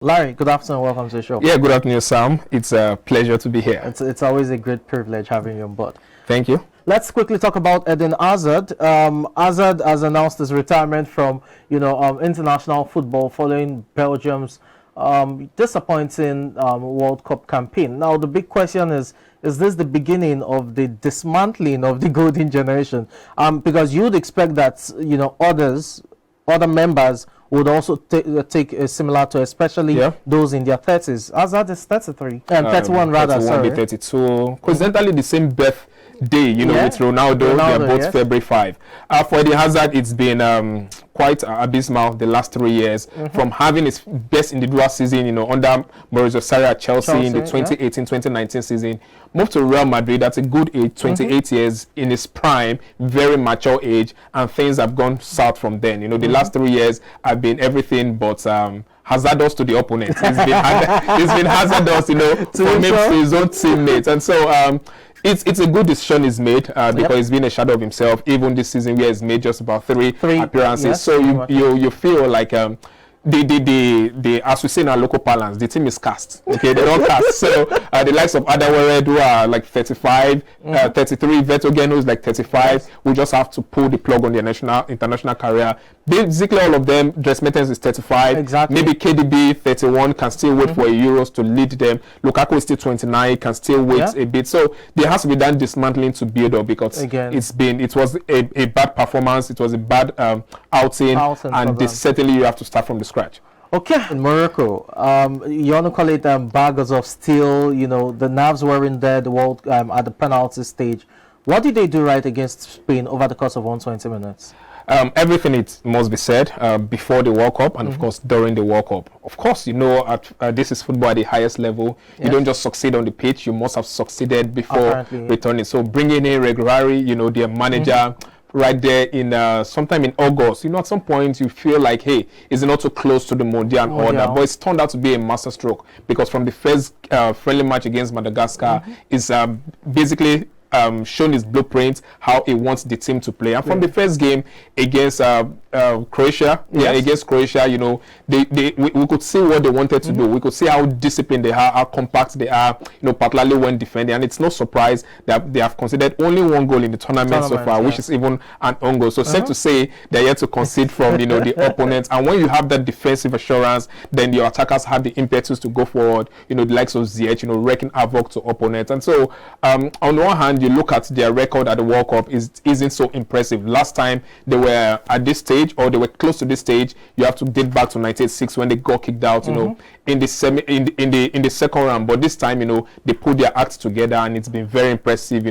Larry, good afternoon. Welcome to the show. Yeah, good afternoon, Sam. It's a pleasure to be here. It's always a great privilege having you on board. Thank you. Let's quickly talk about Eden Hazard. Hazard has announced his retirement from international football following Belgium's disappointing World Cup campaign. Now the big question is this the beginning of the dismantling of the golden generation? Because you'd expect that other members would also take a similar to, especially those in their 30s. Hazard is 33 and 31 rather. 31 be 32. Coincidentally, the same birthday, with Ronaldo. They are both February 5. For Eden Hazard, it's been quite abysmal the last 3 years. From having his best individual season, under Maurizio Sarri at Chelsea in the 2018-2019 season, moved to Real Madrid at a good age, 28 years, in his prime, very mature age, and things have gone south from then. The last 3 years have been everything but hazardous to the opponent. It's been hazardous, for maybe to his own teammates. And so it's a good decision he's made because he's been a shadow of himself. Even this season where he's made just about three appearances. Yes, so you feel like as we say in our local parlance, the team is cast. Okay, they're all cast. So the likes of Adewere, who are like 35, 33, Veto Geno is like 35. We just have to pull the plug on their international career. Basically, all of them. Dres Mertens is 35. Exactly. Maybe KDB 31 can still wait for Euros to lead them. Lukaku is still 29, can still wait a bit. So there has to be that dismantling to build up because it was a bad performance. It was a bad outing, and certainly you have to start from the scratch. Okay, in Morocco, you want to call it baggers of steel. The nerves weren't there. The world at the penalty stage. What did they do right against Spain over the course of 120 minutes? Everything it must be said before the World Cup and of course during the World Cup. Of course, this is football at the highest level. You don't just succeed on the pitch. You must have succeeded before returning. So bringing in Regulari, their manager. Right there in sometime in August, at some point you feel like, hey, is it not too close to the Mondial order? But it's turned out to be a masterstroke because from the first friendly match against Madagascar, is basically shown his blueprint, how he wants the team to play. And from the first game against Croatia, against Croatia, we could see what they wanted to do. We could see how disciplined they are, how compact they are, particularly when defending. And it's no surprise that they have considered only one goal in the tournament so far, which is even an own goal. So safe to say they're yet to concede from the opponents. And when you have that defensive assurance, then your attackers have the impetus to go forward. The likes of Ziyech, wreaking havoc to opponents. And so on one hand, you look at their record at the World Cup isn't so impressive. Last time they were at this stage, or they were close to this stage, you have to date back to 1986 when they got kicked out, in the second round. But this time, they put their acts together, and it's been very impressive.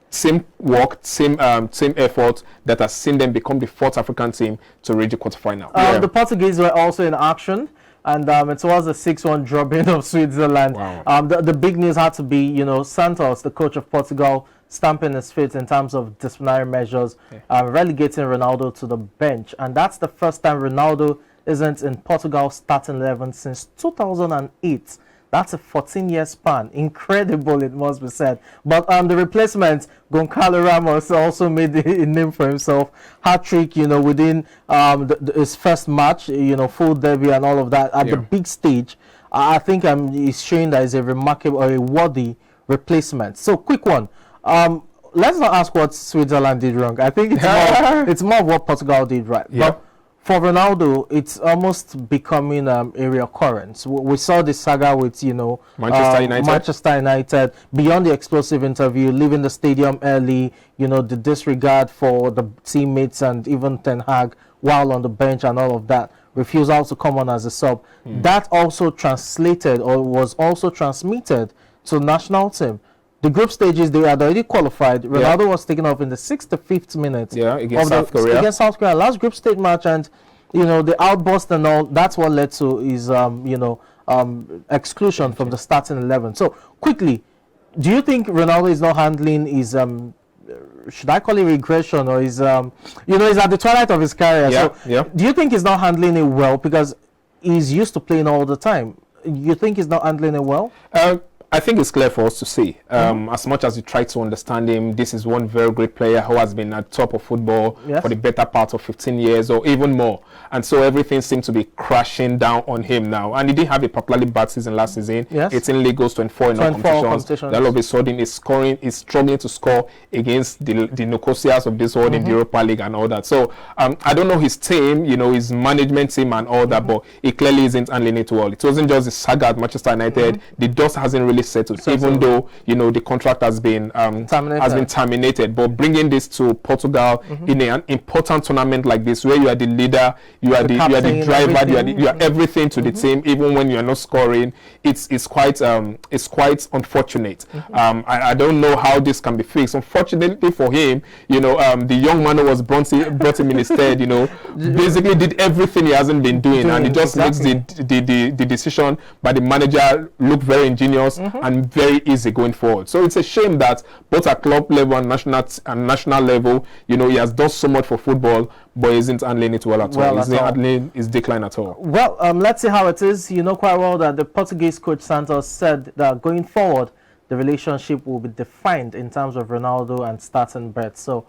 Same work, same effort that has seen them become the fourth African team to reach the quarterfinal. The Portuguese were also in action. And it was a 6-1 drubbing of Switzerland. Wow. The big news had to be, Santos, the coach of Portugal, stamping his feet in terms of disciplinary measures, relegating Ronaldo to the bench. And that's the first time Ronaldo isn't in Portugal's starting 11 since 2008. That's a 14-year span. Incredible, it must be said. But the replacement, Goncalo Ramos, also made a name for himself. Hat-trick, within his first match, full debut and all of that at the big stage. I think he's showing that he's a remarkable or a worthy replacement. So, quick one. Let's not ask what Switzerland did wrong. I think it's more of what Portugal did right. But for Ronaldo, it's almost becoming a reoccurrence. We saw the saga with, Manchester United, beyond the explosive interview, leaving the stadium early, the disregard for the teammates and even Ten Hag while on the bench and all of that, refusal to come on as a sub. That also translated or was also transmitted to the national team. The group stages, they had already qualified. Ronaldo was taken off in the 65th minute against South Korea. Against South Korea, last group stage match, and the outburst and all. That's what led to his exclusion from the starting 11. So quickly, do you think Ronaldo is not handling his should I call it regression, or is he's at the twilight of his career? Do you think he's not handling it well because he's used to playing all the time? You think he's not handling it well? I think it's clear for us to see. As much as you try to understand him, this is one very great player who has been at top of football for the better part of 15 years or even more. And so everything seems to be crashing down on him now. And he didn't have a particularly bad season last season. 18 league goals, 24 in all competitions. Then all of a sudden he's struggling to score against the Nicosias of this world in the Europa League and all that. So I don't know his team, his management team and all that, but he clearly isn't handling it well. It wasn't just the saga at Manchester United. The dust hasn't really settled, even though the contract has been terminated. But bringing this to Portugal in an important tournament like this, where you are the leader, you are the driver, you are everything to the team, even when you are not scoring, it's quite unfortunate. I don't know how this can be fixed. Unfortunately for him, the young man who was brought him in instead, basically did everything he hasn't been doing, and it just makes the decision by the manager look very ingenious and very easy going forward. So it's a shame that both at club level and national level, he has done so much for football, but isn't handling it well at all. Isn't handling his decline at all. Well, let's see how it is. You know quite well that the Portuguese coach Santos said that going forward, the relationship will be defined in terms of Ronaldo and starting Brett. So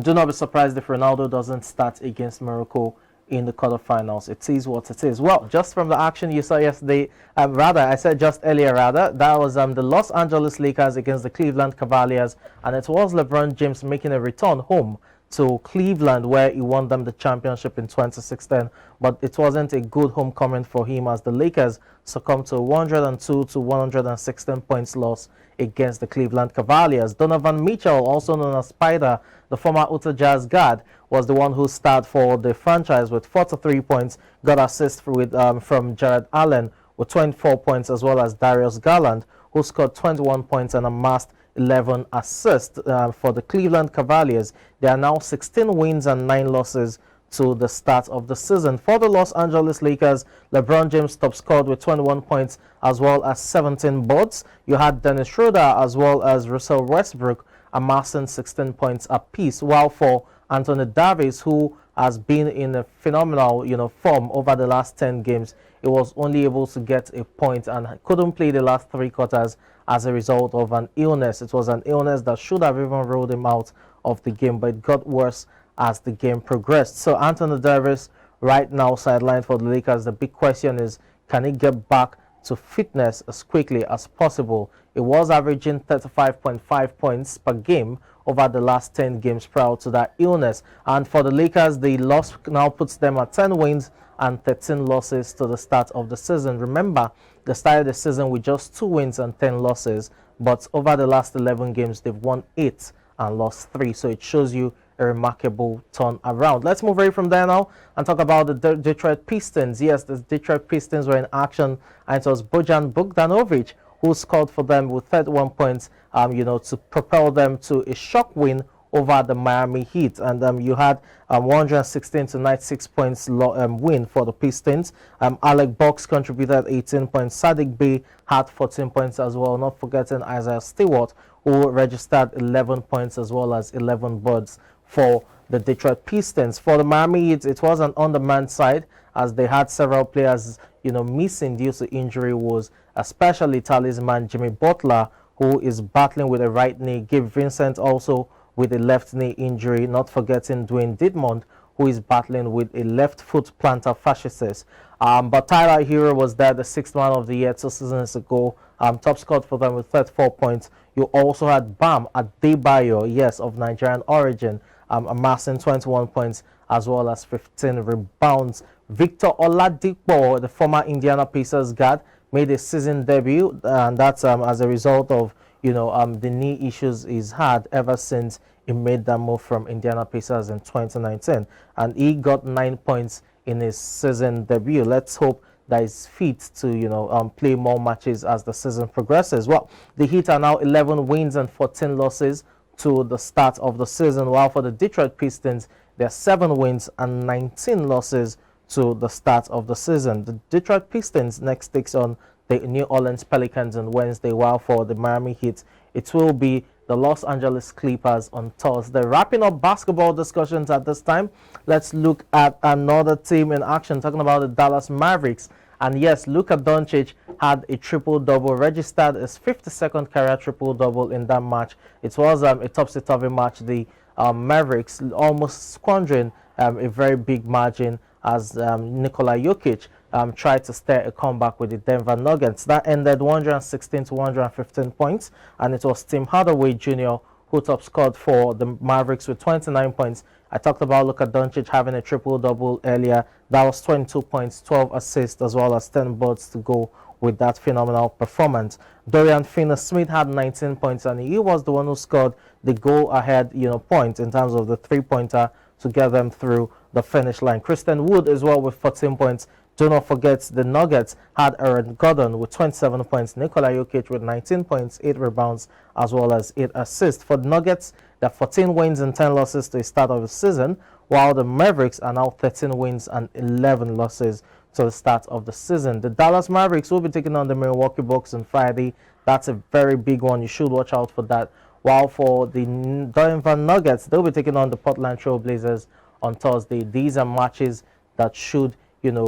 do not be surprised if Ronaldo doesn't start against Morocco in the quarterfinals. It is what it is. Well, just from the action you saw yesterday, I said just earlier, that was the Los Angeles Lakers against the Cleveland Cavaliers, and it was LeBron James making a return home to Cleveland, where he won them the championship in 2016. But it wasn't a good homecoming for him, as the Lakers succumbed to 102 to 116 points loss against the Cleveland Cavaliers. Donovan Mitchell, also known as Spider, the former Utah Jazz guard, was the one who started for the franchise with 43 points, got assist from Jared Allen with 24 points, as well as Darius Garland, who scored 21 points and amassed 11 assists for the Cleveland Cavaliers. They are now 16 wins and 9 losses to the start of the season. For the Los Angeles Lakers, LeBron James top scored with 21 points as well as 17 boards. You had Dennis Schroeder as well as Russell Westbrook amassing 16 points apiece, while for Anthony Davis, who has been in a phenomenal form over the last 10 games, he was only able to get a point and couldn't play the last 3 quarters as a result of an illness. It was an illness that should have even ruled him out of the game, but it got worse as the game progressed. So Anthony Davis right now sidelined for the Lakers. The big question is, can he get back to fitness as quickly as possible? He was averaging 35.5 points per game over the last 10 games prior to that illness. And for the Lakers, the loss now puts them at 10 wins and 13 losses to the start of the season. Remember, they started the season with just 2 wins and 10 losses, but over the last 11 games, they've won 8 and lost 3. So it shows you a remarkable turn around. Let's move away from there now and talk about the Detroit Pistons. Yes, the Detroit Pistons were in action, and it was Bojan Bogdanovic who scored for them with 31 points, to propel them to a shock win over the Miami Heat. And you had 116 to 96 points win for the Pistons. Alec Burks contributed 18 points. Sadiq Bey had 14 points as well, not forgetting Isaiah Stewart, who registered 11 points as well as 11 boards for the Detroit Pistons. For the Miami Heat, it was an on-demand side, as they had several players missing due to injury woes, especially talisman Jimmy Butler, who is battling with a right knee, Gabe Vincent also with a left knee injury, not forgetting Dwayne Dedmon, who is battling with a left foot plantar fasciitis. But Tyler Hero was there, the 6th man of the year 2 seasons ago, top scored for them with 34 points. You also had Bam Adebayo, yes, of Nigerian origin, amassing 21 points as well as 15 rebounds. Victor Oladipo, the former Indiana Pacers guard, made a season debut, and that's as a result of the knee issues he's had ever since he made that move from Indiana Pacers in 2019, and he got 9 points in his season debut. Let's hope that he's fit to play more matches as the season progresses. Well, the Heat are now 11 wins and 14 losses to the start of the season, while for the Detroit Pistons, they're 7 wins and 19 losses to the start of the season. The Detroit Pistons next takes on the New Orleans Pelicans on Wednesday, while for the Miami Heat, it will be the Los Angeles Clippers on Thursday. Wrapping up basketball discussions at this time, let's look at another team in action, talking about the Dallas Mavericks. And yes, Luka Doncic had a triple-double, registered his 52nd career triple-double in that match. It was a topsy-turvy match. The Mavericks almost squandering a very big margin as Nikola Jokic tried to start a comeback with the Denver Nuggets. That ended 116 to 115 points, and it was Tim Hardaway Jr. who top scored for the Mavericks with 29 points. I talked about Luka Doncic having a triple-double earlier. That was 22 points, 12 assists, as well as 10 boards to go with that phenomenal performance. Dorian Finney-Smith had 19 points, and he was the one who scored the go-ahead, point in terms of the three-pointer to get them through the finish line. Christian Wood as well with 14 points. Do not forget the Nuggets had Aaron Gordon with 27 points, Nikola Jokic with 19 points, 8 rebounds, as well as 8 assists. For the Nuggets, they're 14 wins and 10 losses to the start of the season, while the Mavericks are now 13 wins and 11 losses to the start of the season. The Dallas Mavericks will be taking on the Milwaukee Bucks on Friday. That's a very big one. You should watch out for that. While for the Denver Nuggets, they'll be taking on the Portland Trail Blazers on Thursday. These are matches that should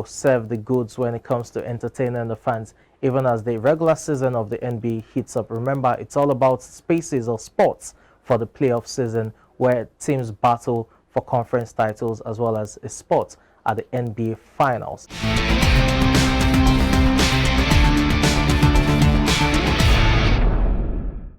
serve the goods when it comes to entertaining the fans, even as the regular season of the NBA heats up. Remember, it's all about spaces or spots for the playoff season, where teams battle for conference titles as well as a spot at the NBA Finals.